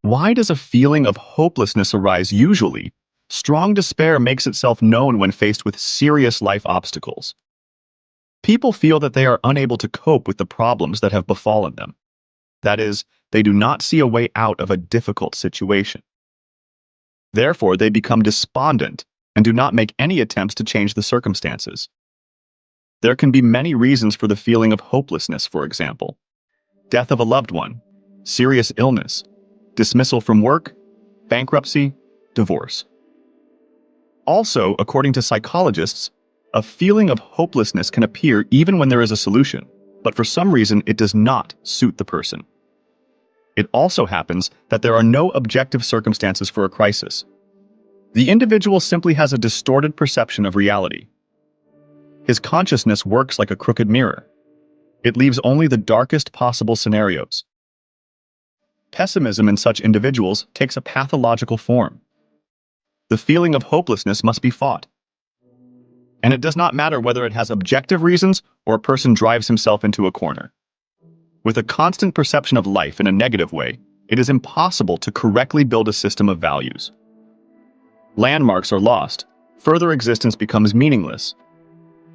Why does a feeling of hopelessness arise usually? Strong despair makes itself known when faced with serious life obstacles. People feel that they are unable to cope with the problems that have befallen them. That is, they do not see a way out of a difficult situation. Therefore, they become despondent and do not make any attempts to change the circumstances. There can be many reasons for the feeling of hopelessness, for example. Death of a loved one, serious illness, dismissal from work, bankruptcy, divorce. Also, according to psychologists, a feeling of hopelessness can appear even when there is a solution, but for some reason it does not suit the person. It also happens that there are no objective circumstances for a crisis. The individual simply has a distorted perception of reality. His consciousness works like a crooked mirror. It leaves only the darkest possible scenarios. Pessimism in such individuals takes a pathological form. The feeling of hopelessness must be fought. And it does not matter whether it has objective reasons or a person drives himself into a corner. With a constant perception of life in a negative way, it is impossible to correctly build a system of values. Landmarks are lost, further existence becomes meaningless.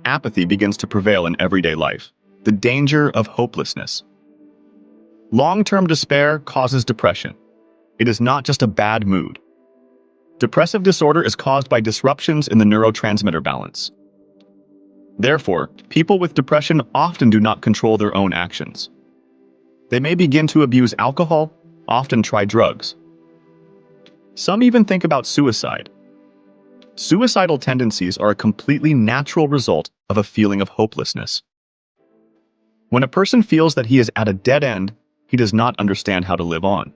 Apathy begins to prevail in everyday life. The danger of hopelessness. Long-term despair causes depression. It is not just a bad mood. Depressive disorder is caused by disruptions in the neurotransmitter balance. Therefore, people with depression often do not control their own actions. They may begin to abuse alcohol, often try drugs. Some even think about suicide. Suicidal tendencies are a completely natural result of a feeling of hopelessness. When a person feels that he is at a dead end, he does not understand how to live on.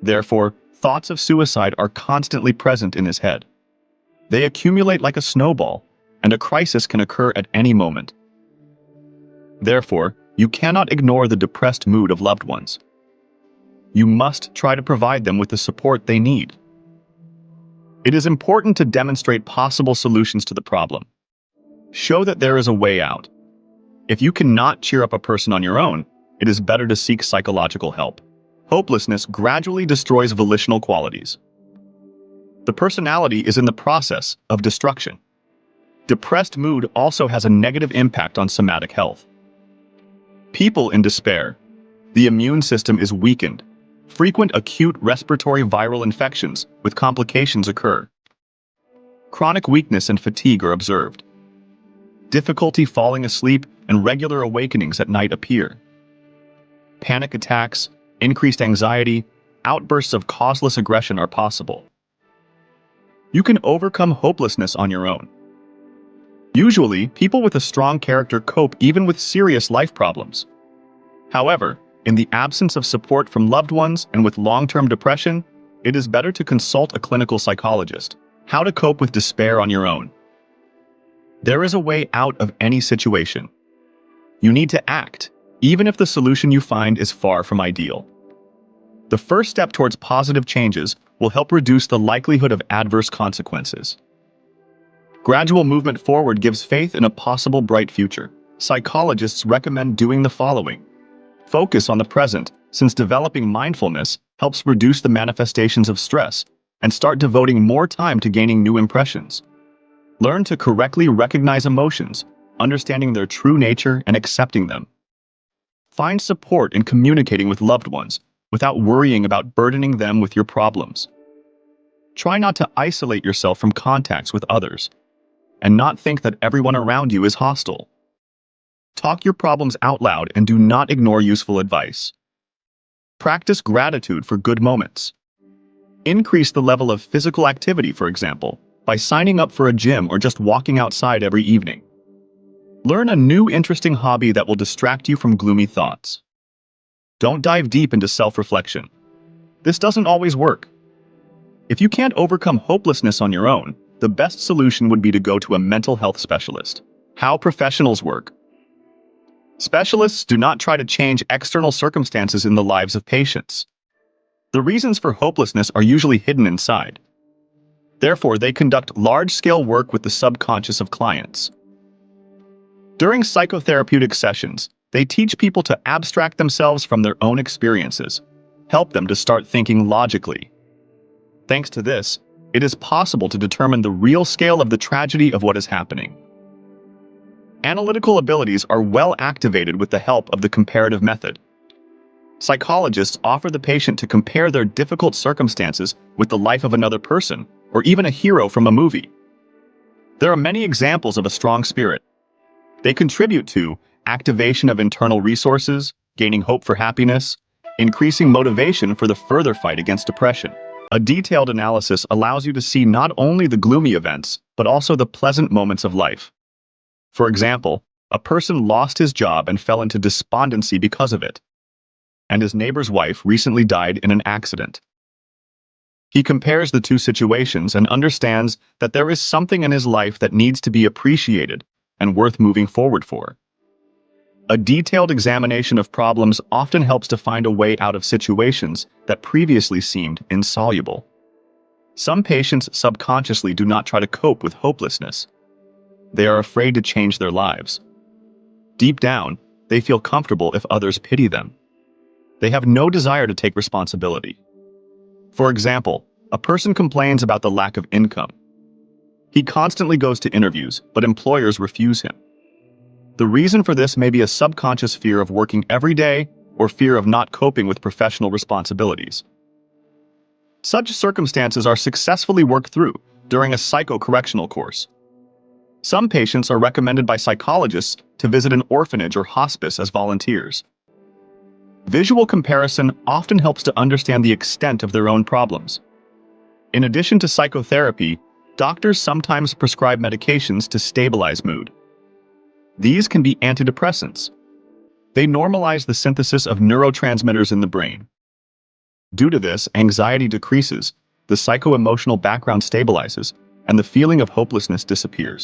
Therefore, thoughts of suicide are constantly present in his head. They accumulate like a snowball, and a crisis can occur at any moment. Therefore, you cannot ignore the depressed mood of loved ones. You must try to provide them with the support they need. It is important to demonstrate possible solutions to the problem. Show that there is a way out. If you cannot cheer up a person on your own, it is better to seek psychological help. Hopelessness gradually destroys volitional qualities. The personality is in the process of destruction. Depressed mood also has a negative impact on somatic health. People in despair. The immune system is weakened. Frequent acute respiratory viral infections with complications occur. Chronic weakness and fatigue are observed. Difficulty falling asleep and regular awakenings at night appear. Panic attacks, increased anxiety, outbursts of causeless aggression are possible. You can overcome hopelessness on your own. Usually, people with a strong character cope even with serious life problems. However, in the absence of support from loved ones and with long-term depression, it is better to consult a clinical psychologist. How to cope with despair on your own. There is a way out of any situation. You need to act, even if the solution you find is far from ideal. The first step towards positive changes will help reduce the likelihood of adverse consequences. Gradual movement forward gives faith in a possible bright future. Psychologists recommend doing the following. Focus on the present, since developing mindfulness helps reduce the manifestations of stress and start devoting more time to gaining new impressions. Learn to correctly recognize emotions, understanding their true nature and accepting them. Find support in communicating with loved ones without worrying about burdening them with your problems. Try not to isolate yourself from contacts with others, and not think that everyone around you is hostile. Talk your problems out loud and do not ignore useful advice. Practice gratitude for good moments. Increase the level of physical activity, for example, by signing up for a gym or just walking outside every evening. Learn a new interesting hobby that will distract you from gloomy thoughts. Don't dive deep into self-reflection. This doesn't always work. If you can't overcome hopelessness on your own, the best solution would be to go to a mental health specialist. How professionals work. Specialists do not try to change external circumstances in the lives of patients. The reasons for hopelessness are usually hidden inside. Therefore, they conduct large-scale work with the subconscious of clients. During psychotherapeutic sessions, they teach people to abstract themselves from their own experiences. help them to start thinking logically. Thanks to this, it is possible to determine the real scale of the tragedy of what is happening. Analytical abilities are well activated with the help of the comparative method. Psychologists offer the patient to compare their difficult circumstances with the life of another person, or even a hero from a movie. There are many examples of a strong spirit. They contribute to activation of internal resources, gaining hope for happiness, increasing motivation for the further fight against depression. A detailed analysis allows you to see not only the gloomy events, but also the pleasant moments of life. For example, a person lost his job and fell into despondency because of it, and his neighbor's wife recently died in an accident. He compares the two situations and understands that there is something in his life that needs to be appreciated and worth moving forward for. A detailed examination of problems often helps to find a way out of situations that previously seemed insoluble. Some patients subconsciously do not try to cope with hopelessness. They are afraid to change their lives. Deep down, they feel comfortable if others pity them. They have no desire to take responsibility. For example, a person complains about the lack of income. He constantly goes to interviews, but employers refuse him. The reason for this may be a subconscious fear of working every day or fear of not coping with professional responsibilities. Such circumstances are successfully worked through during a psycho-correctional course. Some patients are recommended by psychologists to visit an orphanage or hospice as volunteers. Visual comparison often helps to understand the extent of their own problems. In addition to psychotherapy, doctors sometimes prescribe medications to stabilize mood. These can be antidepressants. They normalize the synthesis of neurotransmitters in the brain. Due to this, anxiety decreases, the psycho-emotional background stabilizes, and the feeling of hopelessness disappears.